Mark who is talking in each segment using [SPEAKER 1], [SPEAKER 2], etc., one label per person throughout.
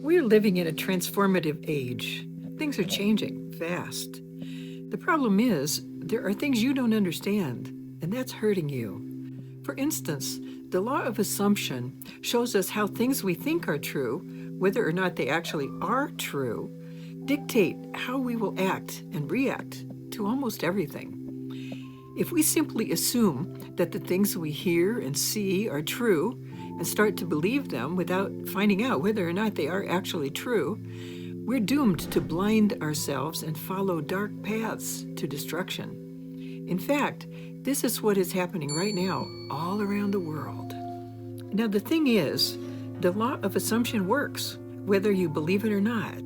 [SPEAKER 1] We're living in a transformative age. Things are changing fast. The problem is, there are things you don't understand, and that's hurting you. For instance, the law of assumption shows us how things we think are true, whether or not they actually are true, dictate how we will act and react to almost everything. If we simply assume that the things we hear and see are true and start to believe them without finding out whether or not they are actually true, we're doomed to blind ourselves and follow dark paths to destruction. In fact, this is what is happening right now all around the world. Now, the thing is, the law of assumption works, whether you believe it or not.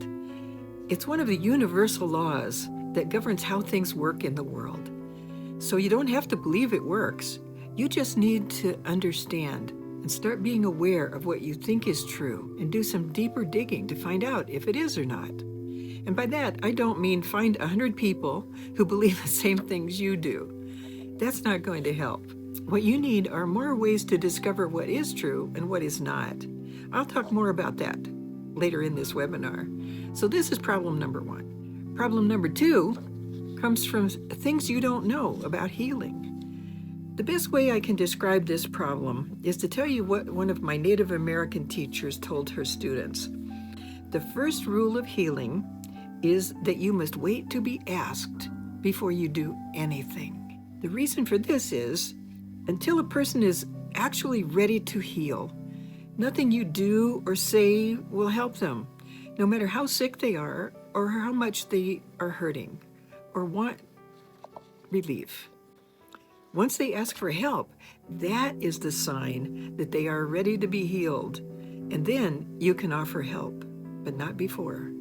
[SPEAKER 1] It's one of the universal laws that governs how things work in the world. So you don't have to believe it works. You just need to understand and start being aware of what you think is true and do some deeper digging to find out if it is or not. And by that, I don't mean find 100 people who believe the same things you do. That's not going to help. What you need are more ways to discover what is true and what is not. I'll talk more about that later in this webinar. So this is problem number 1. Problem number 2 comes from things you don't know about healing. The best way I can describe this problem is to tell you what one of my Native American teachers told her students. The first rule of healing is that you must wait to be asked before you do anything. The reason for this is, until a person is actually ready to heal, nothing you do or say will help them, no matter how sick they are or how much they are hurting or want relief. Once they ask for help, that is the sign that they are ready to be healed, and then you can offer help, but not before.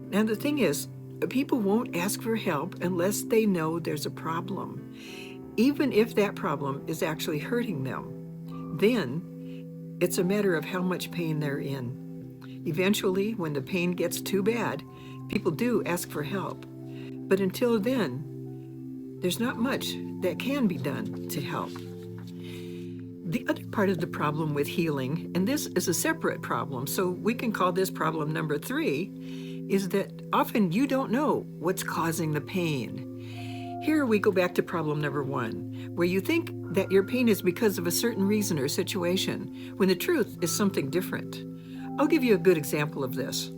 [SPEAKER 1] Now, the thing is, people won't ask for help unless they know there's a problem, even if that problem is actually hurting them. Then it's a matter of how much pain they're in. Eventually, when the pain gets too bad, people do ask for help. But until then, there's not much that can be done to help. The other part of the problem with healing, and this is a separate problem, so we can call this problem number 3, is that often you don't know what's causing the pain. Here we go back to problem number 1, where you think that your pain is because of a certain reason or situation, when the truth is something different. I'll give you a good example of this.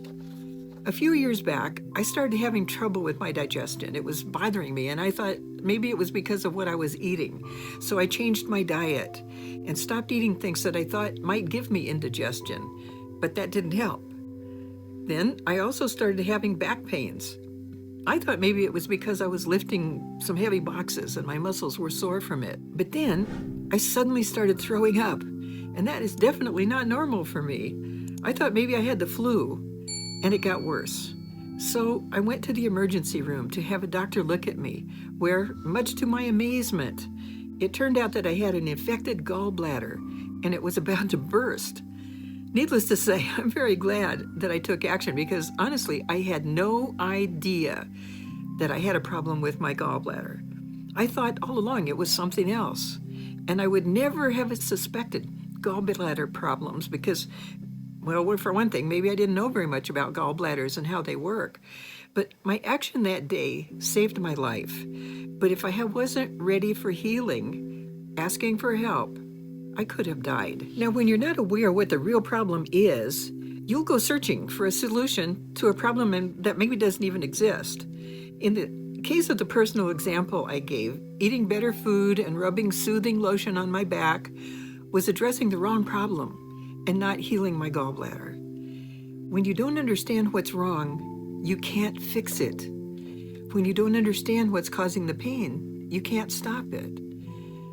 [SPEAKER 1] A few years back, I started having trouble with my digestion. It was bothering me, and I thought maybe it was because of what I was eating. So I changed my diet and stopped eating things that I thought might give me indigestion, but that didn't help. Then I also started having back pains. I thought maybe it was because I was lifting some heavy boxes and my muscles were sore from it. But then I suddenly started throwing up, and that is definitely not normal for me. I thought maybe I had the flu, and it got worse. So I went to the emergency room to have a doctor look at me, where, much to my amazement, it turned out that I had an infected gallbladder, and it was about to burst. Needless to say, I'm very glad that I took action because, honestly, I had no idea that I had a problem with my gallbladder. I thought all along it was something else, and I would never have suspected gallbladder problems because, well, for one thing, maybe I didn't know very much about gallbladders and how they work. But my action that day saved my life. But if I wasn't ready for healing, asking for help, I could have died. Now, when you're not aware what the real problem is, you'll go searching for a solution to a problem that maybe doesn't even exist. In the case of the personal example I gave, eating better food and rubbing soothing lotion on my back was addressing the wrong problem and not healing my gallbladder. When you don't understand what's wrong, you can't fix it. When you don't understand what's causing the pain, you can't stop it.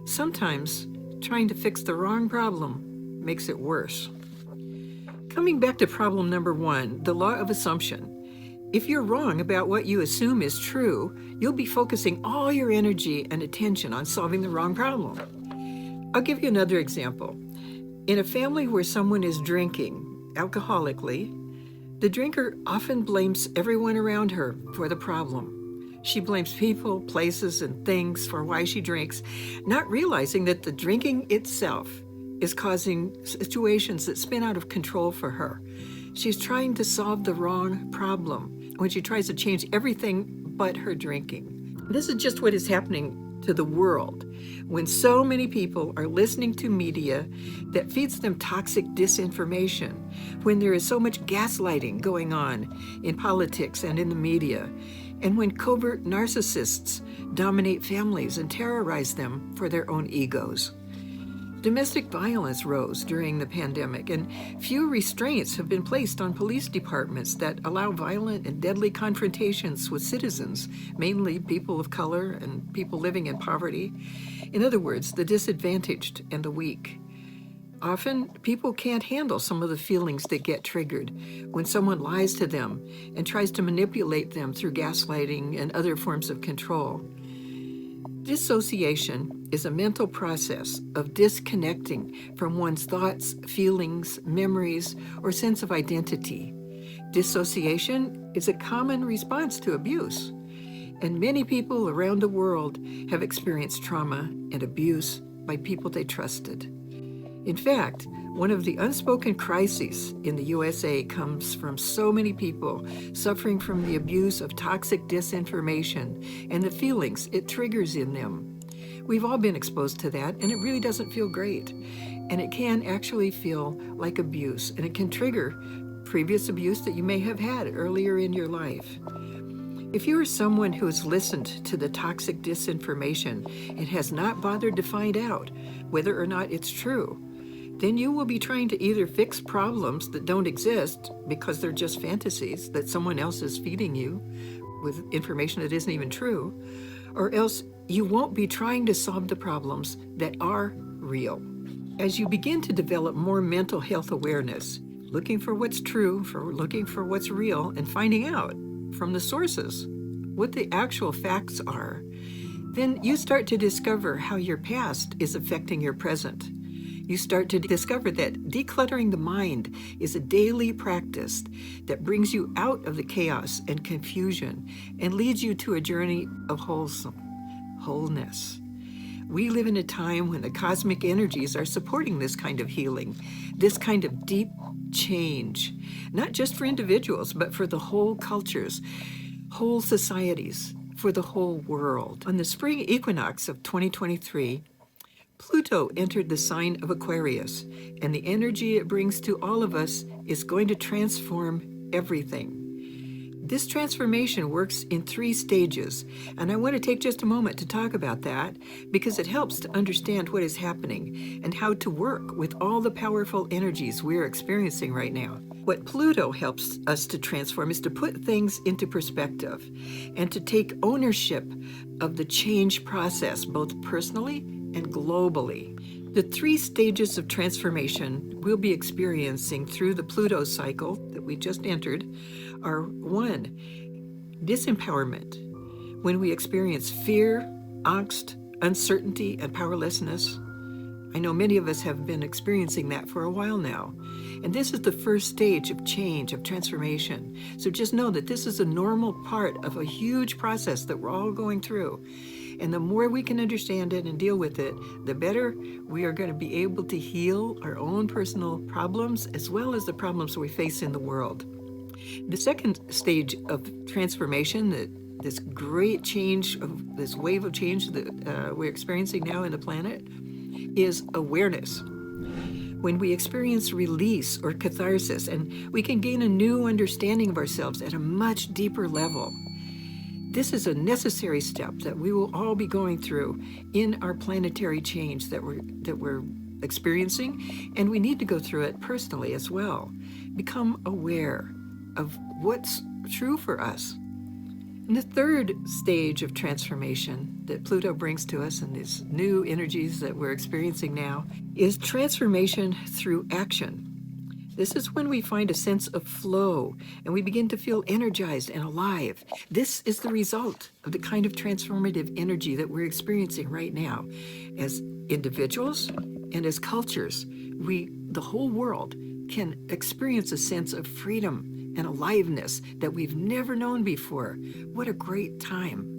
[SPEAKER 1] Sometimes trying to fix the wrong problem makes it worse. Coming back to problem number 1, the law of assumption. If you're wrong about what you assume is true, you'll be focusing all your energy and attention on solving the wrong problem. I'll give you another example. In a family where someone is drinking alcoholically, the drinker often blames everyone around her for the problem. She blames people, places, and things for why she drinks, not realizing that the drinking itself is causing situations that spin out of control for her. She's trying to solve the wrong problem when she tries to change everything but her drinking. This is just what is happening to the world when so many people are listening to media that feeds them toxic disinformation, when there is so much gaslighting going on in politics and in the media, and when covert narcissists dominate families and terrorize them for their own egos. Domestic violence rose during the pandemic, and few restraints have been placed on police departments that allow violent and deadly confrontations with citizens, mainly people of color and people living in poverty. In other words, the disadvantaged and the weak. Often, people can't handle some of the feelings that get triggered when someone lies to them and tries to manipulate them through gaslighting and other forms of control. Dissociation is a mental process of disconnecting from one's thoughts, feelings, memories, or sense of identity. Dissociation is a common response to abuse, and many people around the world have experienced trauma and abuse by people they trusted. In fact, one of the unspoken crises in the USA comes from so many people suffering from the abuse of toxic disinformation and the feelings it triggers in them. We've all been exposed to that, and it really doesn't feel great. And it can actually feel like abuse, and it can trigger previous abuse that you may have had earlier in your life. If you are someone who has listened to the toxic disinformation and has not bothered to find out whether or not it's true, then you will be trying to either fix problems that don't exist because they're just fantasies that someone else is feeding you with information that isn't even true, or else you won't be trying to solve the problems that are real. As you begin to develop more mental health awareness, looking for what's true, looking for what's real, and finding out from the sources what the actual facts are, then you start to discover how your past is affecting your present. You start to discover that decluttering the mind is a daily practice that brings you out of the chaos and confusion and leads you to a journey of wholeness. We live in a time when the cosmic energies are supporting this kind of healing, this kind of deep change, not just for individuals, but for the whole cultures, whole societies, for the whole world. On the spring equinox of 2023, Pluto entered the sign of Aquarius, and the energy it brings to all of us is going to transform everything. This transformation works in 3 stages, and I want to take just a moment to talk about that because it helps to understand what is happening and how to work with all the powerful energies we're experiencing right now. What Pluto helps us to transform is to put things into perspective and to take ownership of the change process, both personally and globally. The 3 stages of transformation we'll be experiencing through the Pluto cycle that we just entered are 1, disempowerment, when we experience fear, angst, uncertainty, and powerlessness. I know many of us have been experiencing that for a while now. And this is the first stage of change, of transformation. So just know that this is a normal part of a huge process that we're all going through. And the more we can understand it and deal with it, the better we are going to be able to heal our own personal problems as well as the problems we face in the world. The second stage of transformation, this great change, this wave of change that we're experiencing now in the planet, is awareness. When we experience release or catharsis, and we can gain a new understanding of ourselves at a much deeper level. This is a necessary step that we will all be going through in our planetary change that we're experiencing, and we need to go through it personally as well. Become aware of what's true for us. And the third stage of transformation that Pluto brings to us and these new energies that we're experiencing now is transformation through action. This is when we find a sense of flow and we begin to feel energized and alive. This is the result of the kind of transformative energy that we're experiencing right now. As individuals and as cultures, the whole world can experience a sense of freedom and aliveness that we've never known before. What a great time.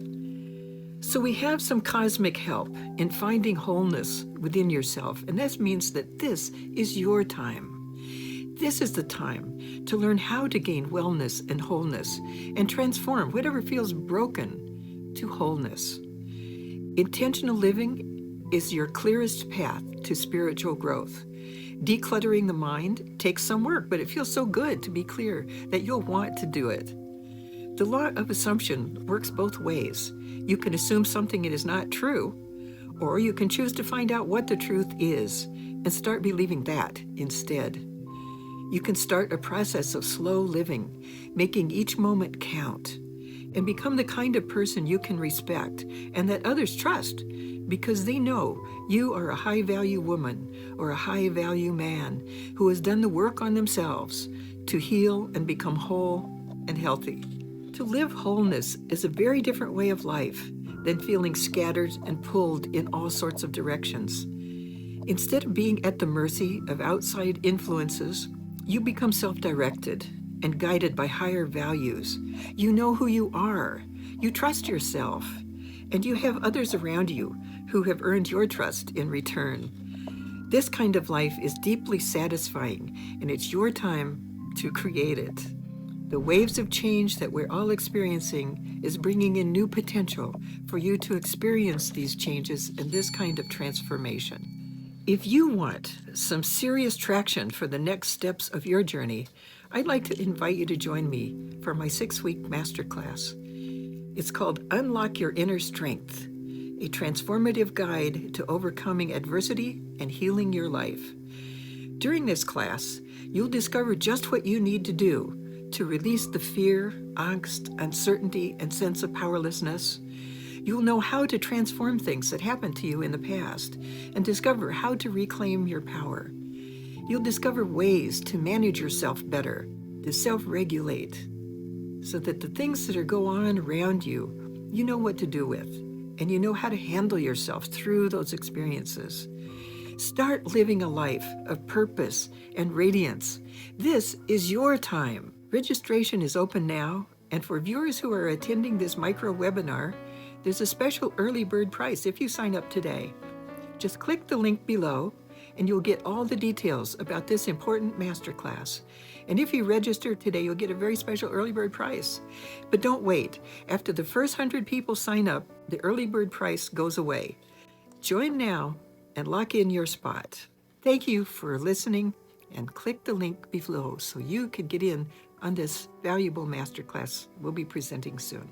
[SPEAKER 1] So we have some cosmic help in finding wholeness within yourself, and this means that this is your time. This is the time to learn how to gain wellness and wholeness and transform whatever feels broken to wholeness. Intentional living is your clearest path to spiritual growth. Decluttering the mind takes some work, but it feels so good to be clear that you'll want to do it. The law of assumption works both ways. You can assume something that is not true, or you can choose to find out what the truth is and start believing that instead. You can start a process of slow living, making each moment count, and become the kind of person you can respect and that others trust because they know you are a high-value woman or a high-value man who has done the work on themselves to heal and become whole and healthy. To live wholeness is a very different way of life than feeling scattered and pulled in all sorts of directions. Instead of being at the mercy of outside influences, you become self-directed and guided by higher values. You know who you are, you trust yourself, and you have others around you who have earned your trust in return. This kind of life is deeply satisfying, and it's your time to create it. The waves of change that we're all experiencing is bringing in new potential for you to experience these changes and this kind of transformation. If you want some serious traction for the next steps of your journey, I'd like to invite you to join me for my 6-week masterclass. It's called Unlock Your Inner Strength, a transformative guide to overcoming adversity and healing your life. During this class, you'll discover just what you need to do to release the fear, angst, uncertainty, and sense of powerlessness. You'll know how to transform things that happened to you in the past and discover how to reclaim your power. You'll discover ways to manage yourself better, to self-regulate, so that the things that are going on around you, you know what to do with, and you know how to handle yourself through those experiences. Start living a life of purpose and radiance. This is your time. Registration is open now, and for viewers who are attending this micro webinar, there's a special early bird price if you sign up today. Just click the link below and you'll get all the details about this important masterclass. And if you register today, you'll get a very special early bird price. But don't wait. After the first 100 people sign up, the early bird price goes away. Join now and lock in your spot. Thank you for listening, and click the link below so you can get in on this valuable masterclass we'll be presenting soon.